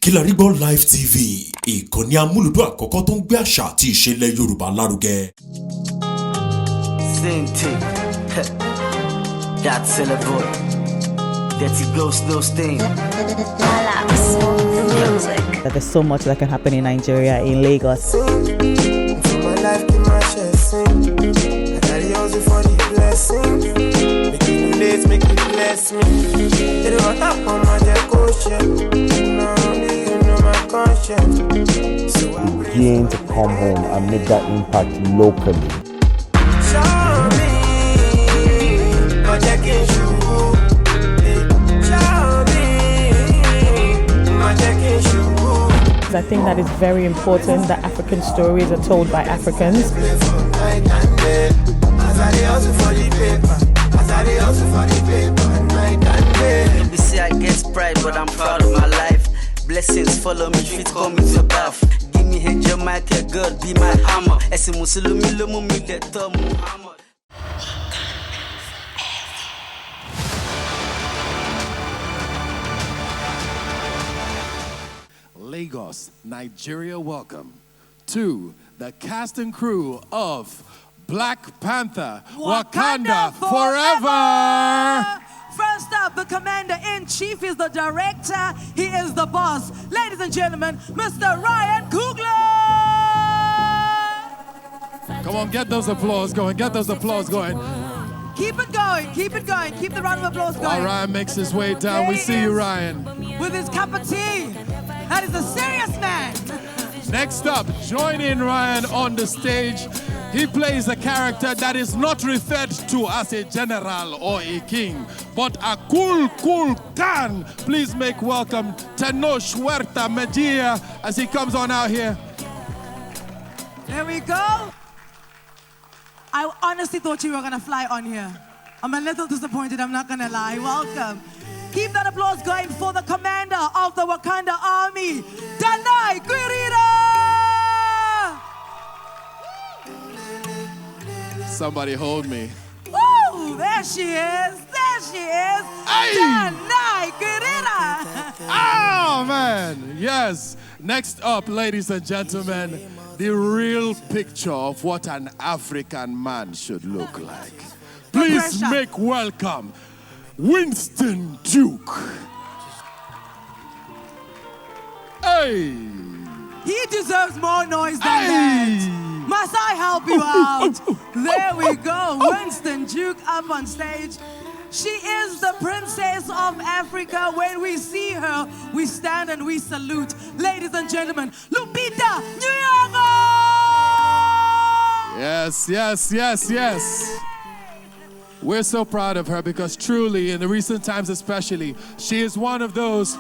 Kilarigbo Live TV, ìkànnì amúlùdún àkọ́kọ́ tó ń gbé àṣà àti ìṣẹ̀lẹ̀ Yorùbá lárugẹ. Same thing. That's a boy. Dirty ghost, no stain. That there's so much that can happen in Nigeria, in Lagos. Begin to come home and make that impact locally. I think that it's very important that African stories are told by Africans. You see, I get pride, but I'm proud of my life. Blessings follow me, feet call me to bath. Give me a Jamaica, God be my hammer. Esi musulumi lomu mi leto Muhammad. Lagos, Nigeria, welcome to the cast and crew of Black Panther, Wakanda forever! First up, the commander-in-chief is the director. He is the boss. Ladies and gentlemen, Mr. Ryan Coogler! Come on, get those applause going, get those applause going. Keep it going, keep it going. Keep the round of applause going. While Ryan makes his way down, we see you, Ryan. With his cup of tea. That is a serious man. Next up, join in Ryan on the stage. He plays a character that is not referred to as a general or a king, but a cool Khan. Please make welcome Tenoch Huerta Mejia as he comes on out here. There we go. I honestly thought you were going to fly on here. I'm a little disappointed, I'm not going to lie. Welcome. Keep that applause going for the commander of the Wakanda Army, Danai Gurira! Somebody hold me. Woo! There she is. There she is. Hey! Danai Gurira! Oh, man. Yes. Next up, ladies and gentlemen, the real picture of what an African man should look like. Please make welcome Winston Duke. Hey! He deserves more noise than that. Must I help you out? There we go. Winston Duke up on stage. She is the princess of Africa. When we see her, we stand and we salute. Ladies and gentlemen, Lupita Nyong'o! Yes, yes, yes, yes. We're so proud of her because truly, in the recent times especially, she is one of those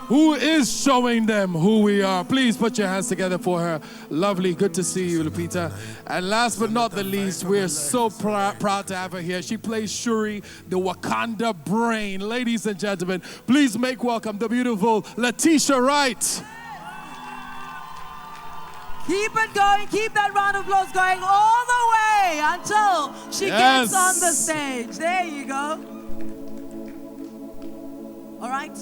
who is showing them who we are. Please put your hands together for her. Lovely, good to see you, Lupita. And last but not the least, we're so proud to have her here. She plays Shuri, the Wakanda brain. Ladies and gentlemen, please make welcome the beautiful Letitia Wright. Keep it going, keep that round of applause going all the way until she gets on the stage. There you go. All right.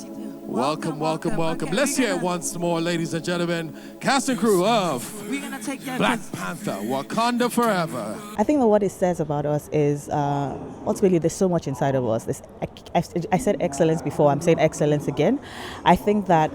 Welcome. Okay, let's hear it once more, ladies and gentlemen. Cast and crew of Black Panther, Wakanda forever. I think that what it says about us is, ultimately, there's so much inside of us. I said excellence before, I'm saying excellence again. I think that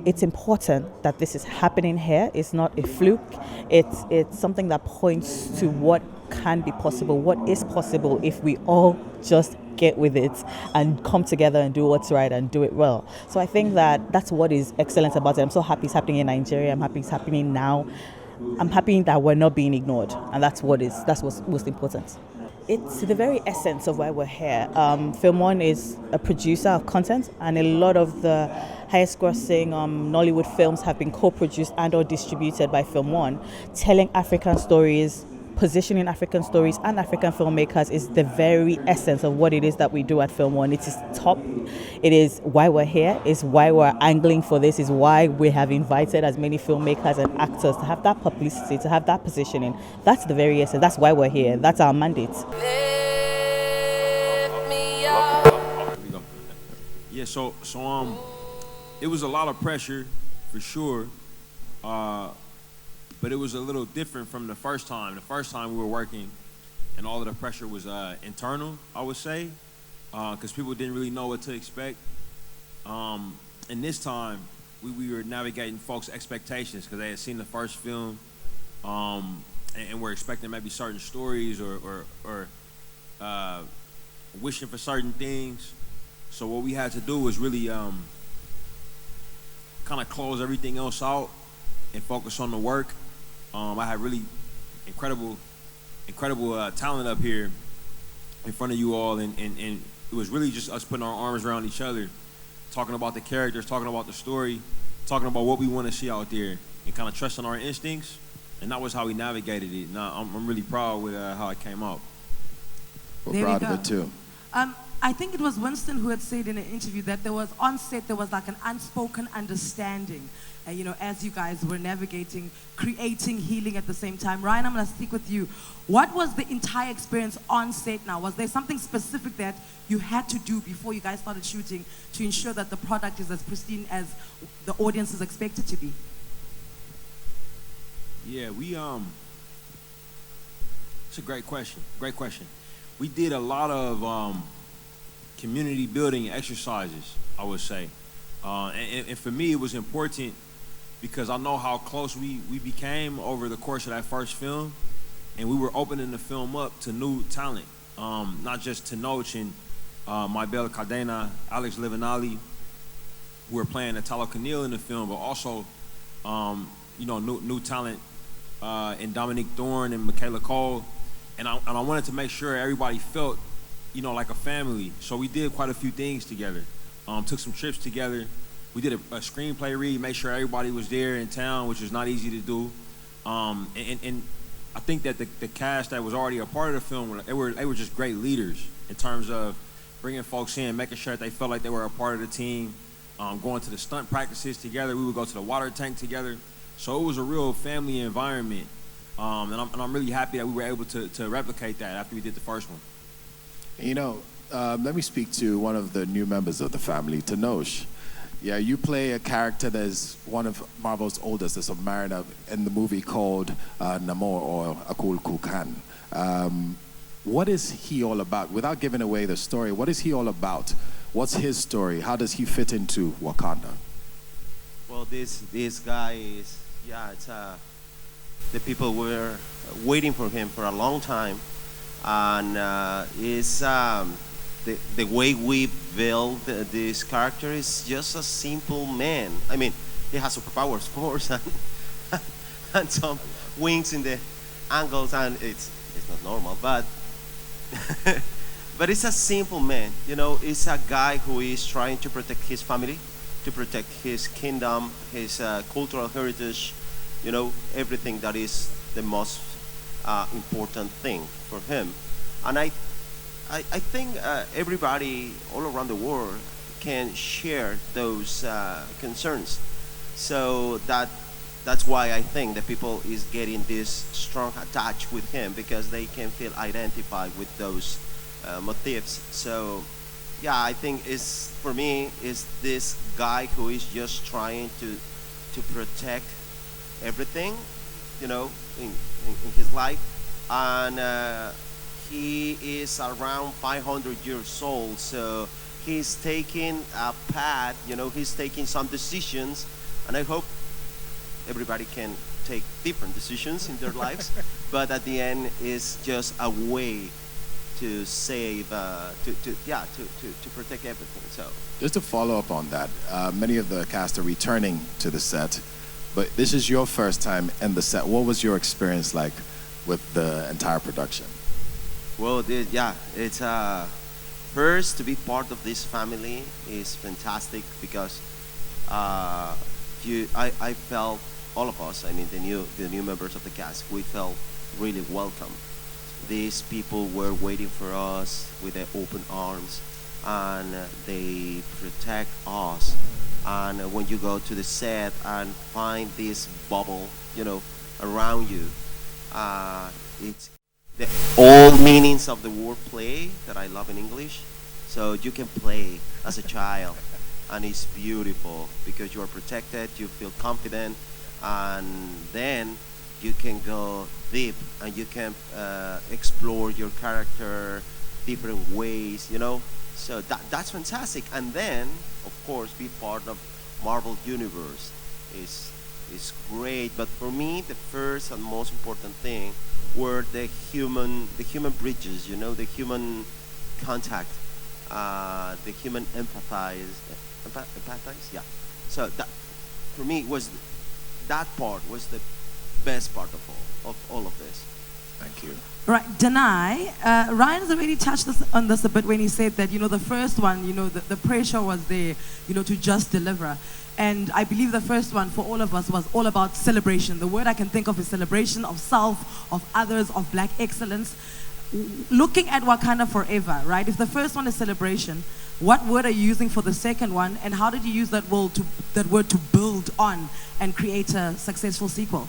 it's important that this is happening here. It's not a fluke. It's something that points to what can be possible, what is possible if we all just get with it and come together and do what's right and do it well. So I think that that's what is excellent about it. I'm so happy it's happening in Nigeria. I'm happy it's happening now. I'm happy that we're not being ignored, and that's what's most important. It's the very essence of why we're here. Film One is a producer of content, and a lot of the highest grossing Nollywood films have been co-produced and or distributed by Film One. Telling African stories, positioning African stories and African filmmakers is the very essence of what it is that we do at Film One. It is top. It is why we're here. It's why we're angling for this. Is why we have invited as many filmmakers and actors to have that publicity, to have that positioning. That's the very essence. That's why we're here. That's our mandate. Yeah. So it was a lot of pressure for sure. But it was a little different from the first time. The first time we were working, and all of the pressure was internal, I would say, because people didn't really know what to expect. And this time, we were navigating folks' expectations because they had seen the first film, and were expecting maybe certain stories or wishing for certain things. So what we had to do was really kind of close everything else out and focus on the work. I had really incredible talent up here in front of you all, and it was really just us putting our arms around each other, talking about the characters, talking about the story, talking about what we want to see out there, and kind of trusting our instincts, and that was how we navigated it. And I'm really proud with how it came out. We're proud of it too. I think it was Winston who had said in an interview that there was on set there was like an unspoken understanding, you know, as you guys were navigating, creating, healing at the same time. Ryan, I'm going to stick with you. What was the entire experience on set now? Was there something specific that you had to do before you guys started shooting to ensure that the product is as pristine as the audience is expected to be? Yeah, it's a great question. Great question. We did a lot of community building exercises, I would say. And for me, it was important because I know how close we became over the course of that first film. And we were opening the film up to new talent, not just to Tenoch and Maybelle Cadena, Alex Livinali, who were playing Italo Canil in the film, but also, you know, new talent in Dominique Thorne and Michaela Cole. And I wanted to make sure everybody felt, you know, like a family. So we did quite a few things together. Took some trips together. We did a screenplay read, made sure everybody was there in town, which was not easy to do. And I think that the cast that was already a part of the film, they were just great leaders in terms of bringing folks in, making sure that they felt like they were a part of the team, going to the stunt practices together. We would go to the water tank together. So it was a real family environment. And I'm really happy that we were able to replicate that after we did the first one. You know, let me speak to one of the new members of the family, Tenoch. Yeah, you play a character that is one of Marvel's oldest, a submariner, in the movie called Namor or Akul Kukan. What is he all about? Without giving away the story, what is he all about? What's his story? How does he fit into Wakanda? Well, this guy is, it's the people were waiting for him for a long time, and is the way we build this character is just a simple man. I mean, he has superpowers, of course, and some wings in the angles, and it's not normal, but but it's a simple man. You know, it's a guy who is trying to protect his family, to protect his kingdom, his cultural heritage. You know, everything that is the most important thing for him, and I think everybody all around the world can share those concerns. So that's why I think that people is getting this strong attach with him, because they can feel identified with those motifs. So yeah, I think for me is this guy who is just trying to protect everything, you know, in his life, and he is around 500 years old, so he's taking a path, you know, he's taking some decisions, and I hope everybody can take different decisions in their lives, but at the end is just a way to save, to protect everything. So just to follow up on that, many of the cast are returning to the set, but this is your first time in the set. What was your experience like with the entire production? Well, it's first to be part of this family is fantastic, because I felt, all of us, I mean the new members of the cast, we felt really welcome. These people were waiting for us with their open arms, and they protect us. And when you go to the set and find this bubble, you know, around you, it's all meanings of the word play that I love in English. So you can play as a child, and it's beautiful because you are protected, you feel confident, and then you can go deep and you can explore your character different ways, you know. So that's fantastic. And then, of course, be part of Marvel Universe is great. But for me, the first and most important thing were the human bridges, you know, the human contact, the human empathize, yeah. So that for me that part was the best part of all of this. Thank you. Right, Danai, Ryan's already touched on this a bit when he said that, you know, the first one, you know, the pressure was there, you know, to just deliver. And I believe the first one for all of us was all about celebration. The word I can think of is celebration of self, of others, of black excellence. Looking at Wakanda Forever, right? If the first one is celebration, what word are you using for the second one? And how did you use that word to build on and create a successful sequel?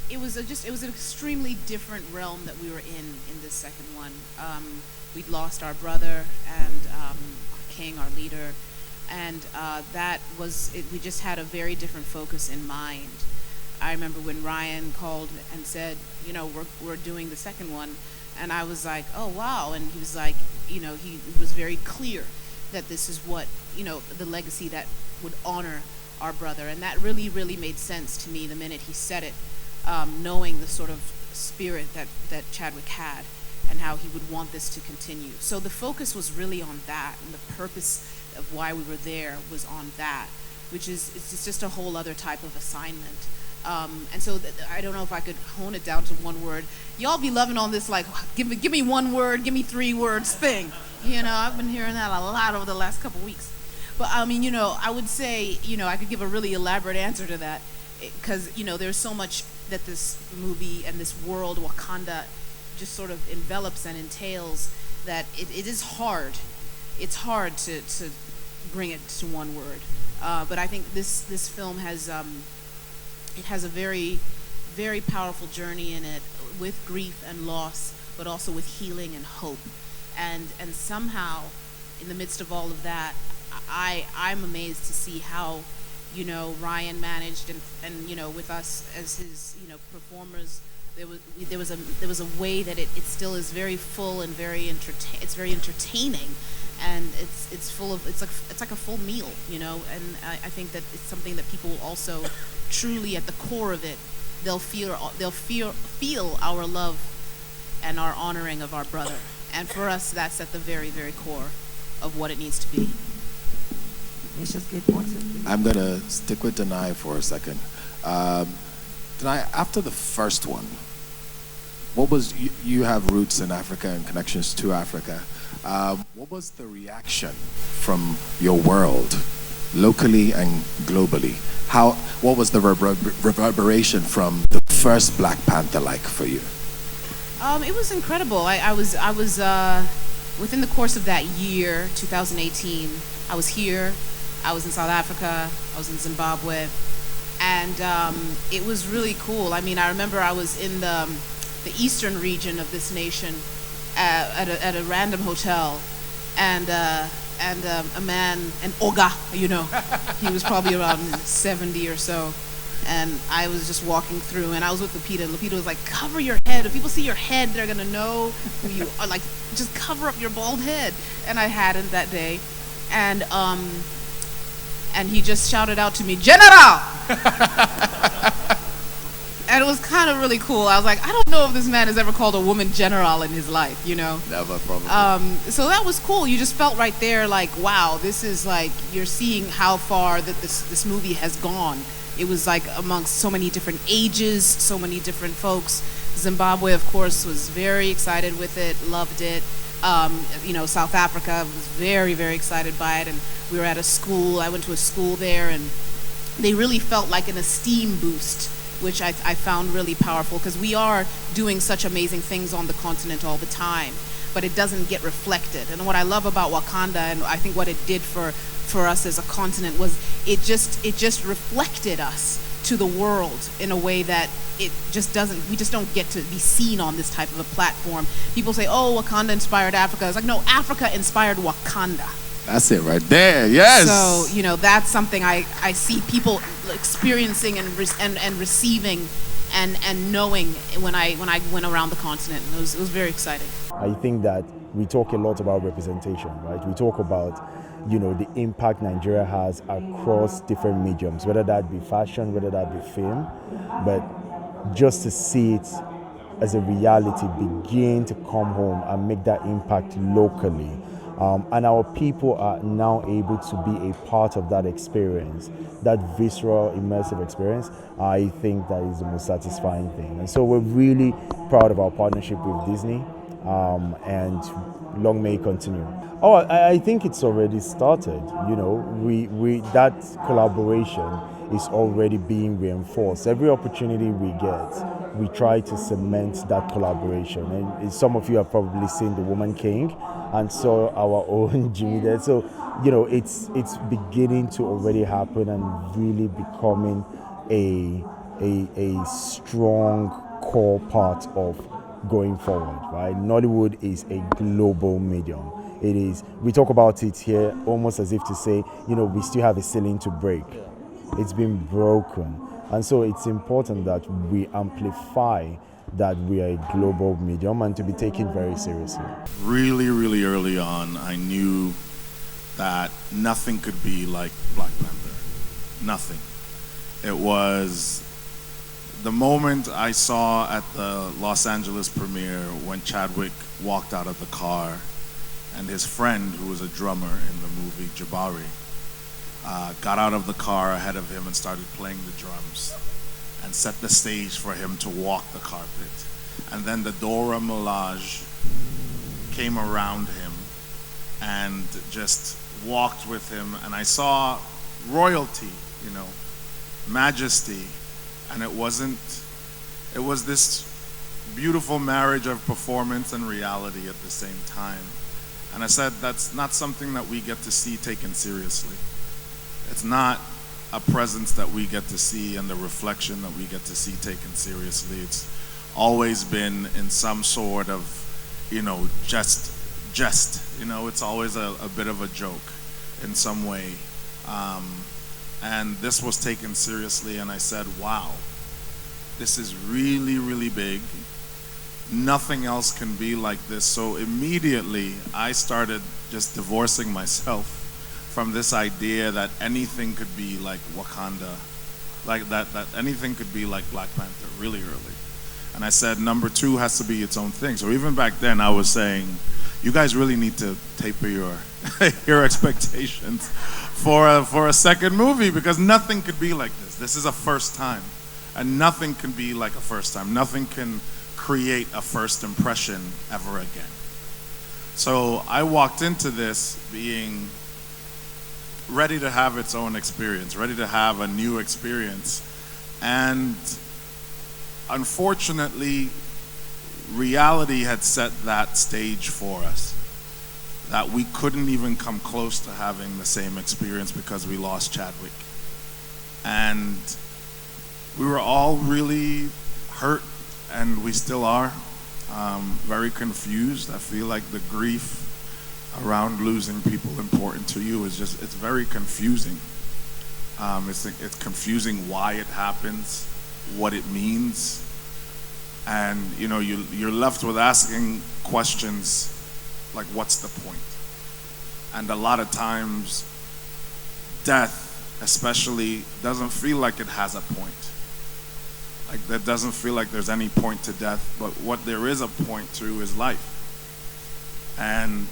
It was an extremely different realm that we were in this second one. We'd lost our brother and our king, our leader, and that was it. We just had a very different focus in mind. I remember when Ryan called and said, you know, we're doing the second one, and I was like, oh wow, and he was like, you know, he was very clear that this is what, you know, the legacy that would honor our brother, and that really, really made sense to me the minute he said it, knowing the sort of spirit that Chadwick had and how he would want this to continue. So the focus was really on that, and the purpose of why we were there was on that, which is it's just a whole other type of assignment. And so I don't know if I could hone it down to one word. Y'all be loving on this like, give me one word, give me 3 words thing. You know, I've been hearing that a lot over the last couple weeks. But I mean, you know, I would say, you know, I could give a really elaborate answer to that because, you know, there's so much that this movie and this world, Wakanda, just sort of envelops and entails that it is hard. It's hard to bring it to one word. But I think this film has, it has a very, very powerful journey in it with grief and loss, but also with healing and hope. And somehow, in the midst of all of that, I'm amazed to see how, you know, Ryan managed and you know, with us as his, you know, performers, there was a way that it still is very full and very entertaining, and it's full of it's like a full meal, you know. And I think that it's something that people will also truly at the core of it, they'll feel our love and our honoring of our brother, and for us that's at the very, very core of what it needs to be. Let's just get one. I'm going to stick with Danai for a second. Danai, after the first one, what was, you have roots in Africa and connections to Africa. What was the reaction from your world, locally and globally? What was the reverberation from the first Black Panther like for you? It was incredible. I was within the course of that year, 2018, I was here. I was in South Africa, I was in Zimbabwe, and it was really cool. I mean, I remember I was in the eastern region of this nation at a random hotel, and a man, an Oga, you know, he was probably around 70 or so, and I was just walking through, and I was with Lupita, and Lupita was like, cover your head. If people see your head, they're gonna know who you are. Like, just cover up your bald head. And I hadn't that day, and he just shouted out to me, General! And it was kind of really cool. I was like, I don't know if this man has ever called a woman general in his life, you know? Never, probably. So that was cool. You just felt right there like, wow, this is like, you're seeing how far that this movie has gone. It was like amongst so many different ages, so many different folks. Zimbabwe, of course, was very excited with it, loved it. You know, South Africa was very, very excited by it, and we were at a school. I went to a school there, and they really felt like an esteem boost, which I found really powerful, because we are doing such amazing things on the continent all the time, but it doesn't get reflected. And what I love about Wakanda, and I think what it did for us as a continent, was it just reflected us to the world in a way that it just doesn't, we just don't get to be seen on this type of a platform. People say, oh, Wakanda inspired Africa. It's like, no, Africa inspired Wakanda. That's it right there. Yes. So, you know, that's something I see people experiencing and receiving and knowing when I went around the continent. It was very exciting. I think that we talk a lot about representation, right? We talk about, you know, the impact Nigeria has across different mediums, whether that be fashion, whether that be film, but just to see it as a reality begin to come home and make that impact locally. And our people are now able to be a part of that experience, that visceral, immersive experience. I think that is the most satisfying thing. And so we're really proud of our partnership with Disney, and long may it continue. Oh, I think it's already started. You know, we that collaboration is already being reinforced. Every opportunity we get, we try to cement that collaboration. And some of you have probably seen The Woman King and saw our own Jimmy there. So, you know, it's beginning to already happen and really becoming a strong core part of going forward, right? Nollywood is a global medium. It is, we talk about it here almost as if to say, you know, we still have a ceiling to break. It's been broken. And so it's important that we amplify that we are a global medium and to be taken very seriously. Really, really early on, I knew that nothing could be like Black Panther. Nothing. It was the moment I saw at the Los Angeles premiere when Chadwick walked out of the car and his friend, who was a drummer in the movie, Jabari, got out of the car ahead of him and started playing the drums and set the stage for him to walk the carpet. And then the Dora Milaje came around him and just walked with him, and I saw royalty, you know, majesty, and it was this beautiful marriage of performance and reality at the same time. And I said, that's not something that we get to see taken seriously. It's not a presence that we get to see and the reflection that we get to see taken seriously. It's always been in some sort of, you know, jest, you know, it's always a bit of a joke in some way. And this was taken seriously, and I said, wow, this is really, really big. Nothing else can be like this. So immediately I started just divorcing myself from this idea that anything could be like Wakanda, like that anything could be like Black Panther really early. And I said, number two has to be its own thing. So even back then I was saying, you guys really need to taper your your expectations for a second movie, because nothing could be like this. This is a first time, and nothing can be like a first time. Nothing can create a first impression ever again. So I walked into this being ready to have its own experience, ready to have a new experience. And unfortunately, reality had set that stage for us, that we couldn't even come close to having the same experience because we lost Chadwick. And we were all really hurt, and we still are, very confused. I feel like the grief around losing people important to you is just, it's very confusing. It's confusing why it happens, what it means. And you know, you're left with asking questions like, what's the point? And a lot of times, death especially doesn't feel like it has a point. Like, that doesn't feel like there's any point to death, but what there is a point to is life. And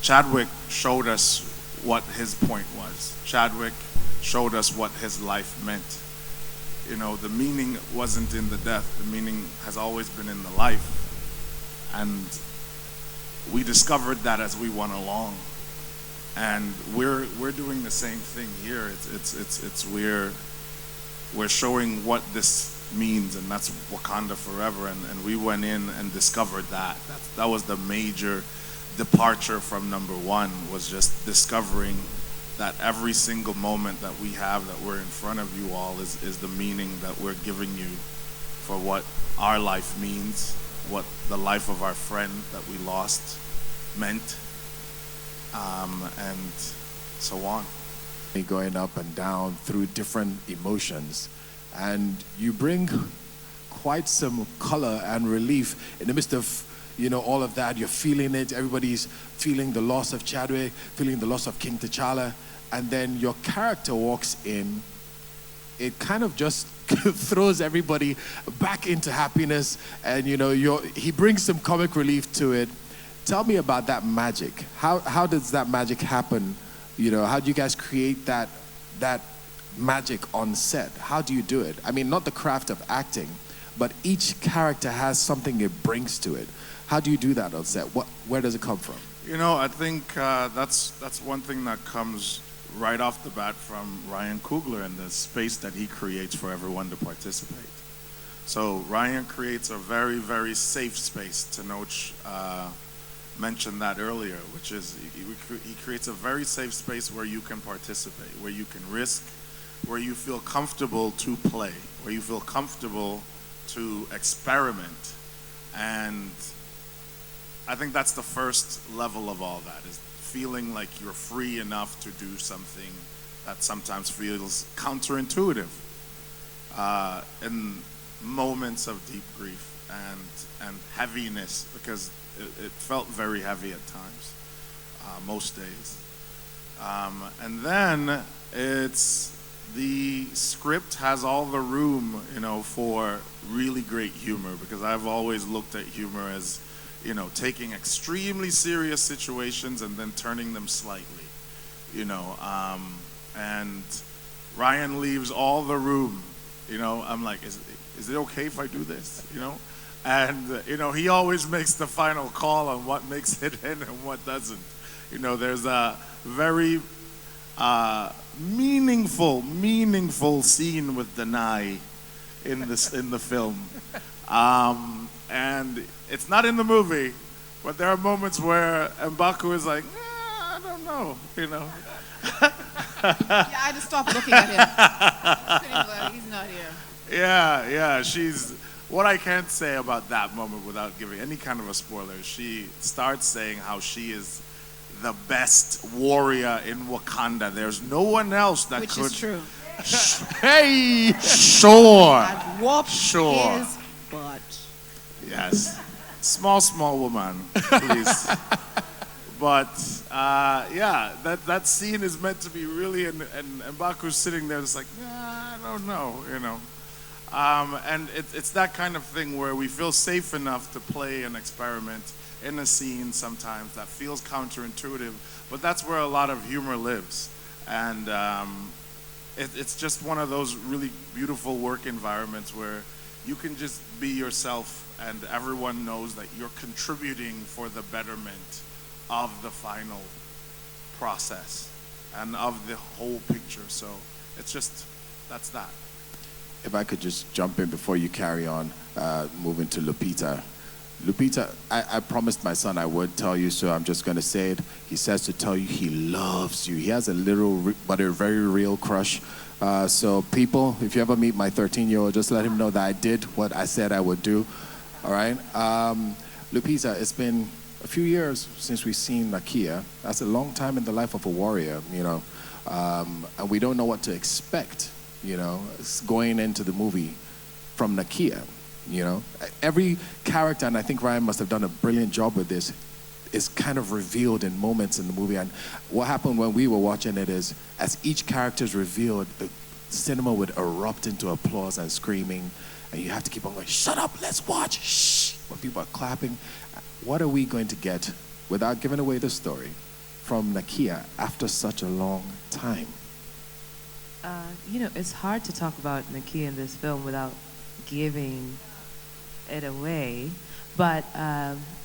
Chadwick showed us what his point was. Chadwick showed us what his life meant. You know, the meaning wasn't in the death. The meaning has always been in the life. And we discovered that as we went along. And we're doing the same thing here. We're showing what this means, and that's Wakanda forever. And we went in and discovered that. That was the major departure from number one, was just discovering that every single moment that we have, that we're in front of you all, is the meaning that we're giving you for what our life means, what the life of our friend that we lost meant, and so on. Going up and down through different emotions, and you bring quite some color and relief in the midst of, you know, all of that. You're feeling it. Everybody's feeling the loss of Chadwick, feeling the loss of King T'Challa, and then your character walks in. It kind of just throws everybody back into happiness, and you know, he brings some comic relief to it. Tell me about that magic. How does that magic happen? You know, how do you guys create that magic on set? How do you do it? I mean, not the craft of acting, but each character has something it brings to it. How do you do that on set? Where does it come from? You know, I think that's one thing that comes right off the bat from Ryan Coogler and the space that he creates for everyone to participate. So Ryan creates a very, very safe space. Tenoch mentioned that earlier, which is he creates a very safe space where you can participate, where you can risk, where you feel comfortable to play, where you feel comfortable to experiment. And I think that's the first level of all that, is feeling like you're free enough to do something that sometimes feels counterintuitive in moments of deep grief and heaviness, because it felt very heavy at times, most days. And then the script has all the room, you know, for really great humor, because I've always looked at humor as, you know, taking extremely serious situations and then turning them slightly, you know. And Ryan leaves all the room, you know. I'm like, is it okay if I do this, you know? And, you know, he always makes the final call on what makes it in and what doesn't. You know, there's a very meaningful scene with Denai in the film. And it's not in the movie, but there are moments where M'Baku is like, I don't know, you know. Yeah, I just stopped looking at him. He's not here. Yeah, what I can't say about that moment without giving any kind of a spoiler, she starts saying how she is the best warrior in Wakanda. There's no one else that Which could. is true. Hey, sure. I'd whoop his butt. Yes. Small woman, please. But yeah, that scene is meant to be really, and M'Baku's sitting there just like, I don't know, you know. And it's that kind of thing where we feel safe enough to play and experiment in a scene sometimes that feels counterintuitive, but that's where a lot of humor lives. And it's just one of those really beautiful work environments where you can just be yourself and everyone knows that you're contributing for the betterment of the final process and of the whole picture. So that's that. If I could just jump in before you carry on, moving to Lupita. Lupita, I promised my son I would tell you, so I'm just going to say it. He says to tell you he loves you. He has a little but a very real crush. So people, if you ever meet my 13-year-old, just let him know that I did what I said I would do. All right? Lupita, it's been a few years since we've seen Nakia. That's a long time in the life of a warrior, you know. And we don't know what to expect, you know, going into the movie from Nakia. You know, every character, and I think Ryan must have done a brilliant job with this, is kind of revealed in moments in the movie. And what happened when we were watching it is, as each character is revealed, the cinema would erupt into applause and screaming, and you have to keep on going, shut up, let's watch, shh, when people are clapping. What are we going to get, without giving away the story, from Nakia after such a long time? You know, it's hard to talk about Nakia in this film without giving it away, but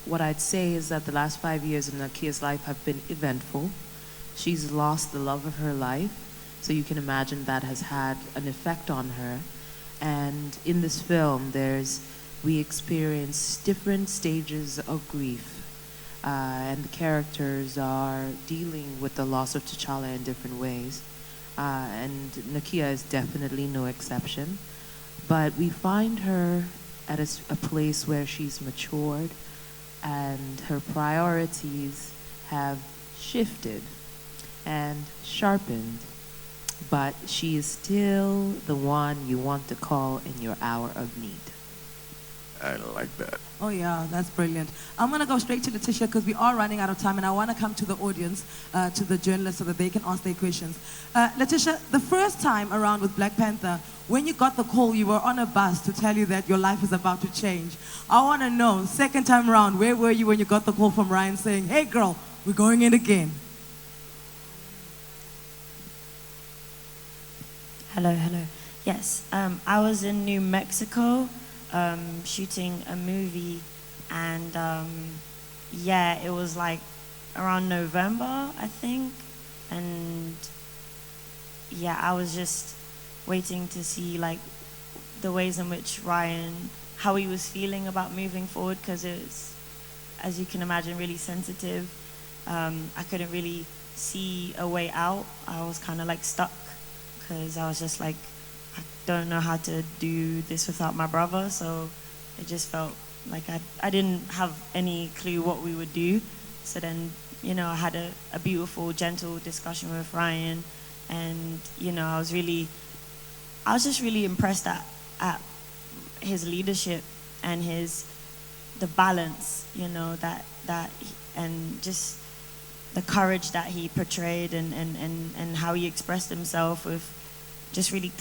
what I'd say is that the last 5 years of Nakia's life have been eventful. She's lost the love of her life, so you can imagine that has had an effect on her. And in this film, we experience different stages of grief. and the characters are dealing with the loss of T'Challa in different ways. And Nakia is definitely no exception. But we find her at a place where she's matured and her priorities have shifted and sharpened, but she is still the one you want to call in your hour of need. I like that. Oh yeah, that's brilliant. I'm gonna go straight to Letitia because we are running out of time, and I want to come to the audience, to the journalists, so that they can ask their questions. Letitia, the first time around with Black Panther, when you got the call, you were on a bus to tell you that your life is about to change. I want to know, second time around, where were you when you got the call from Ryan saying, "Hey girl, we're going in again"? Hello. Yes, I was in New Mexico shooting a movie, and yeah, it was like around November, I think, and yeah, I was just waiting to see like the ways in which Ryan, how he was feeling about moving forward, because it's, as you can imagine, really sensitive. I couldn't really see a way out. I was kind of like stuck, because I was just like, I don't know how to do this without my brother, so it just felt like I didn't have any clue what we would do. So then, you know, I had a beautiful, gentle discussion with Ryan, and, you know, I was just really impressed at his leadership and the balance, you know, and just the courage that he portrayed, and how he expressed himself with just really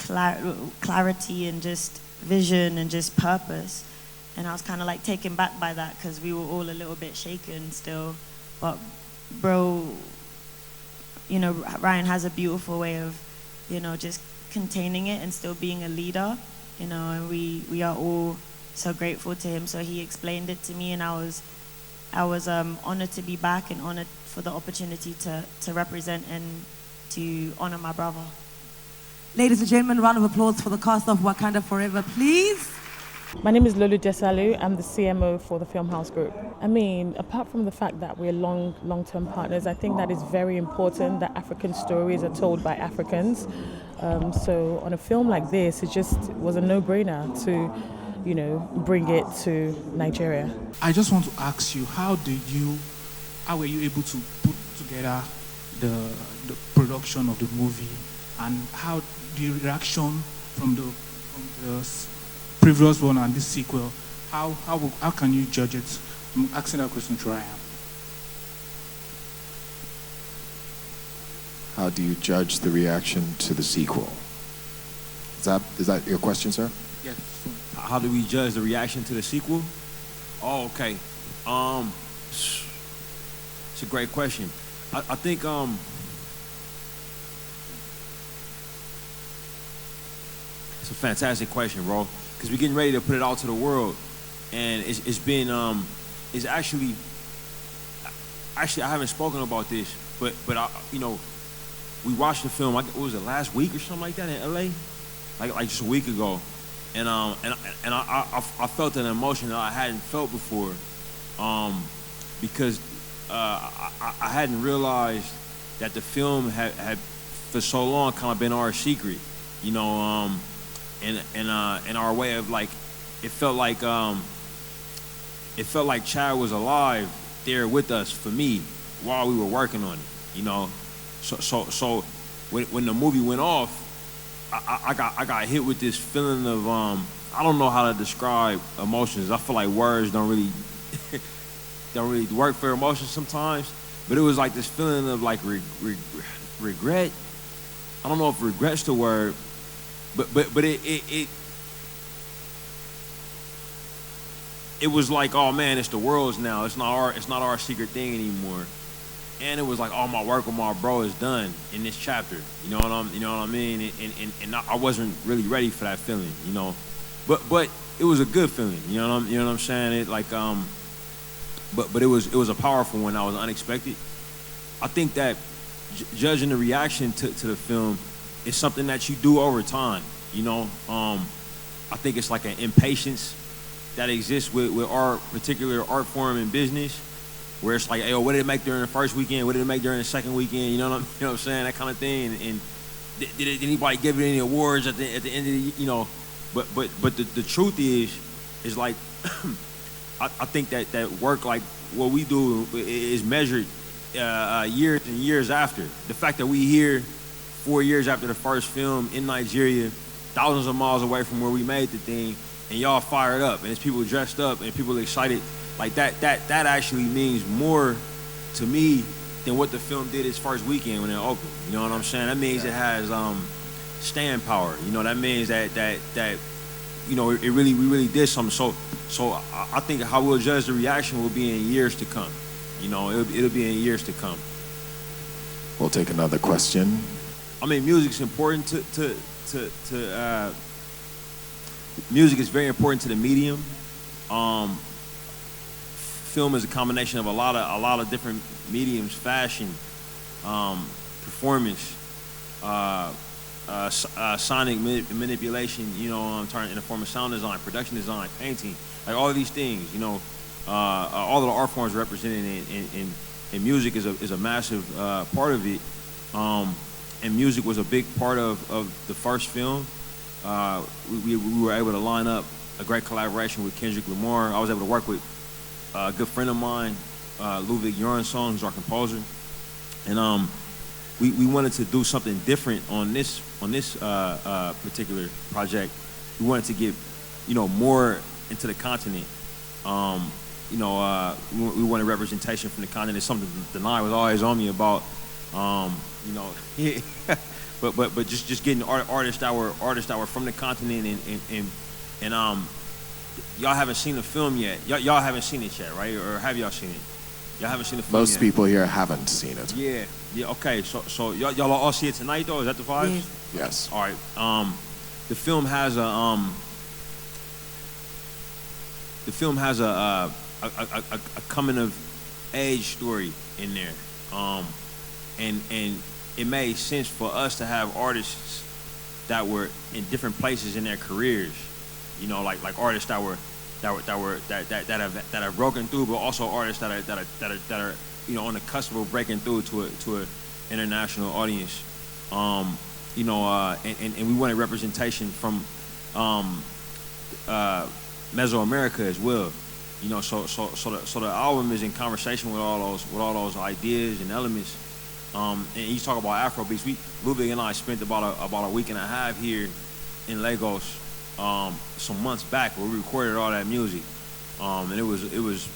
clarity and just vision and just purpose. And I was kind of like taken back by that, because we were all a little bit shaken still. But bro, you know, Ryan has a beautiful way of, you know, just containing it and still being a leader, you know, and we are all so grateful to him. So he explained it to me, and I was honored to be back, and honored for the opportunity to represent and to honor my brother. Ladies and gentlemen, round of applause for the cast of Wakanda Forever, please. My name is Lulu Desalu. I'm the CMO for the Film House Group. I mean, apart from the fact that we're long-term partners, I think that it's very important that African stories are told by Africans. So on a film like this, it just was a no-brainer to, you know, bring it to Nigeria. I just want to ask you, how were you able to put together the production of the movie, and how the reaction from the previous one and this sequel, how can you judge it? I'm asking that question to Ryan. How do you judge the reaction to the sequel? Is that your question, sir? Yes. How do we judge the reaction to the sequel? Oh, okay. It's a great question. I think it's a fantastic question, bro. Because we're getting ready to put it out to the world, and it's been it's actually I haven't spoken about this, but I, you know, we watched the film. What was it, last week or something like that in LA, like just a week ago, and I felt an emotion that I hadn't felt before, because I hadn't realized that the film had for so long kind of been our secret, you know, in our way of like, it felt like Chad was alive there with us, for me, while we were working on it, you know. So when the movie went off, I got hit with this feeling of I don't know how to describe emotions. I feel like words don't really work for emotions sometimes, but it was like this feeling of like regret. I don't know if regret's the word, but it was like, oh man, it's the world's now. It's not our secret thing anymore. And it was like, all my work with my bro is done in this chapter. You know what I mean? And I wasn't really ready for that feeling, you know. But it was a good feeling, you know what I'm saying? It like but it was a powerful one. That was unexpected. I think that judging the reaction to the film is something that you do over time, you know. I think it's like an impatience that exists with our particular art form and business. where it's like, hey, what did it make during the first weekend? What did it make during the second weekend? You know what I'm saying? That kind of thing. And did anybody give it any awards at the end of the, you know? But the truth is like, I think that work like what we do is measured years and years after. The fact that we here 4 years after the first film in Nigeria, thousands of miles away from where we made the thing, and y'all fired up, and it's people dressed up, and people excited, like that actually means more to me than what the film did its first weekend when it opened. You know what I'm saying? That means it has staying power. You know, that means that you know, we really did something. So I think how we'll judge the reaction will be in years to come. You know, it'll be in years to come. We'll take another question. I mean, music's important music is very important to the medium. Film is a combination of a lot of different mediums: fashion, performance, sonic manipulation. You know, turn in the form of sound design, production design, painting, like all of these things. You know, all of the art forms represented in music is a massive part of it. And music was a big part of the first film. We were able to line up a great collaboration with Kendrick Lamar. I was able to work with a good friend of mine, Ludwig Göransson, who's our composer, and we wanted to do something different on this particular project. We wanted to get, you know, more into the continent. You know, we wanted representation from the continent. It's something Denai was always on me about. You know, but just getting artists that were from the continent and y'all haven't seen the film yet. Y'all haven't seen it yet, right? Or have y'all seen it? Y'all haven't seen the film yet. Most people here haven't seen it. Yeah. Okay. So y'all all see it tonight though? Is that the vibes? Yes. All right. The film has a coming of age story in there. And it made sense for us to have artists that were in different places in their careers, you know, like artists that have broken through, but also artists that are you know, on the cusp of breaking through to an international audience, you know, and we wanted representation from Mesoamerica as well, you know, so the album is in conversation with all those ideas and elements. And you talk about Afrobeats. Ludwig and I spent about a week and a half here in Lagos some months back where we recorded all that music, and it was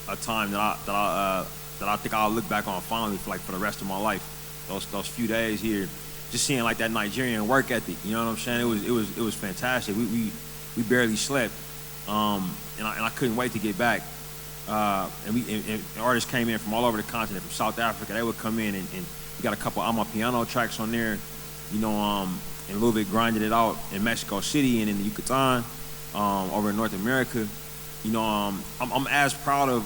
a time that I think I'll look back on fondly for the rest of my life. Those few days here, just seeing like that Nigerian work ethic. You know what I'm saying? It was fantastic. We barely slept, and I couldn't wait to get back. And artists came in from all over the continent, from South Africa. They would come in and we got a couple Amapiano tracks on there, you know, and Ludwig grinded it out in Mexico City and in the Yucatan, over in North America. You know, I'm as proud of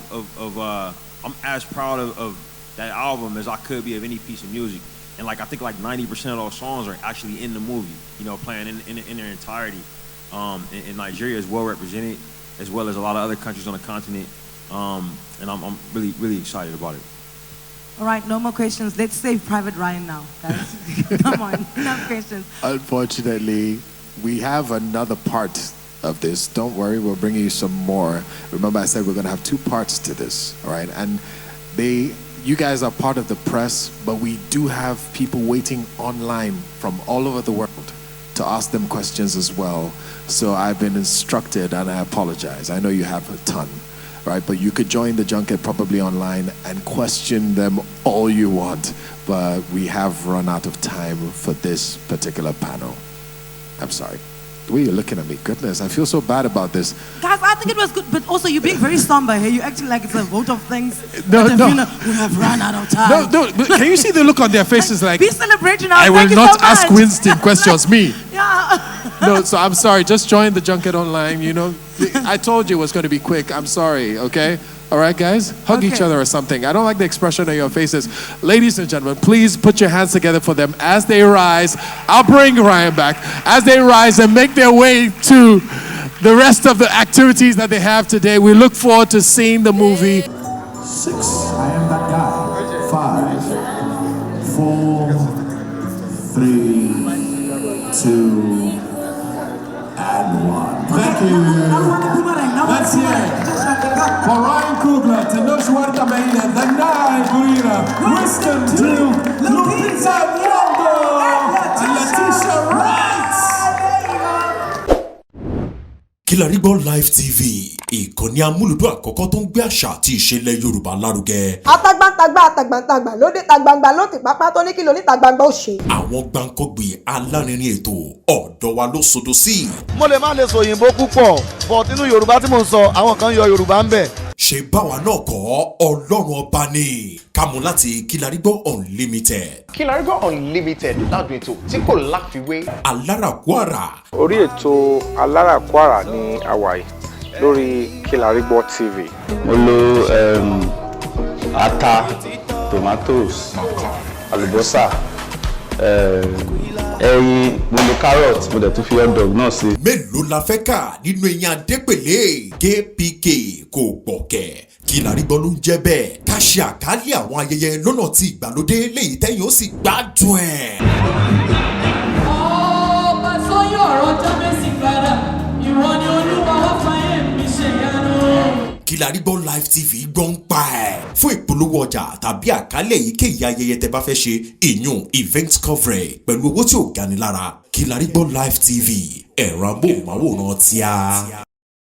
that album as I could be of any piece of music. And I think 90% of those songs are actually in the movie, you know, playing in their entirety. And Nigeria is well represented, as well as a lot of other countries on the continent. And I'm really, really excited about it. All right, no more questions. Let's save Private Ryan now, guys. Come on, no questions. Unfortunately, we have another part of this. Don't worry, we'll bring you some more. Remember, I said we're going to have two parts to this, all right? And you guys are part of the press, but we do have people waiting online from all over the world to ask them questions as well. So I've been instructed, and I apologize. I know you have a ton. Right, but you could join the junket probably online and question them all you want. But we have run out of time for this particular panel. I'm sorry. The way you're looking at me, goodness, I feel so bad about this. Guys, I think it was good, but also you're being very somber here. You're acting like it's a vote of things. No. We have run out of time. No, but can you see the look on their faces like, be celebrating now. I will Thank not you so ask much. Winston questions, me. Yeah. No, so I'm sorry, just join the junket online, you know. I told you it was going to be quick, I'm sorry, okay? All right, guys? Hug each other or something. I don't like the expression on your faces. Ladies and gentlemen, please put your hands together for them as they rise. I'll bring Ryan back. As they rise and make their way to the rest of the activities that they have today. We look forward to seeing the movie. 6. I am that guy. 5, 4, 3, 2, and 1. Thank you. Let's hear it for Ryan Coogler, Tenoch Huerta-Medina, the Nine Burina, Winston Duke, Lupita Nyong'o, and Letitia Wright. Kilarigbo Live TV, ìkànnì amúlùdún àkọ́kọ́ tó ń gbé àṣà àti ìṣẹ̀lẹ̀ Yorùbá lárugẹ. Atagbantagba lóde tagbangba ló ti pápá tó ní kí ló ní tagbangba ó ṣe. Àwọn gbàǹkọ́gbì alárinrin ètò ọ̀dọ́ wa ló sodo sí. Mo lè má lè sọ òyìnbó púpọ̀, but nínú Yorùbá tí mò ń sọ, àwọn kan yọ Yorùbá ń bẹ̀. Ṣé báwa náà kọ́ Ọlọ́run ọba ni kámú láti Kilarigbo Unlimited. Kilarigbo Unlimited ládùn ètò tí kò láfiwé. Alárakúàrà. Orí ètò Alárakúàrà ní àwàyè lórí Kilarigbo TV. Mo lo ata, tomatoes, àlùbọ́sà, ẹyin, mo lo carrot, mo dẹ̀ tún fi hot dog náà sí. Mélòó la fẹ́ kà nínú eyín adépèlé KPK kò gbọ̀kẹ̀. Kilarigbo ló ń jẹ́ bẹ́ẹ̀. Ká ṣe àkálẹ̀ àwọn ayẹyẹ lọ́nà tí ìgbàlódé léyìí tẹ́yìn ó sì gbádùn ẹ̀. Ọba tó yọ ọ̀rọ̀ Jábésì padà, ìwọ ni Olúwa wá fáyé mi ṣe yanu. Kilarigbo Live TV gbọ́n pa ẹ̀. Fún ìpolówó ọjà tàbí àkálẹ̀ èyíkéyìí ayẹyẹ tẹ́ bá fẹ́ ṣe ìyún event coverage pẹ̀lú owó tí ò gani lára. Kilarigbo Live TV ẹ̀rọ amóhùnmáwòrán tíá.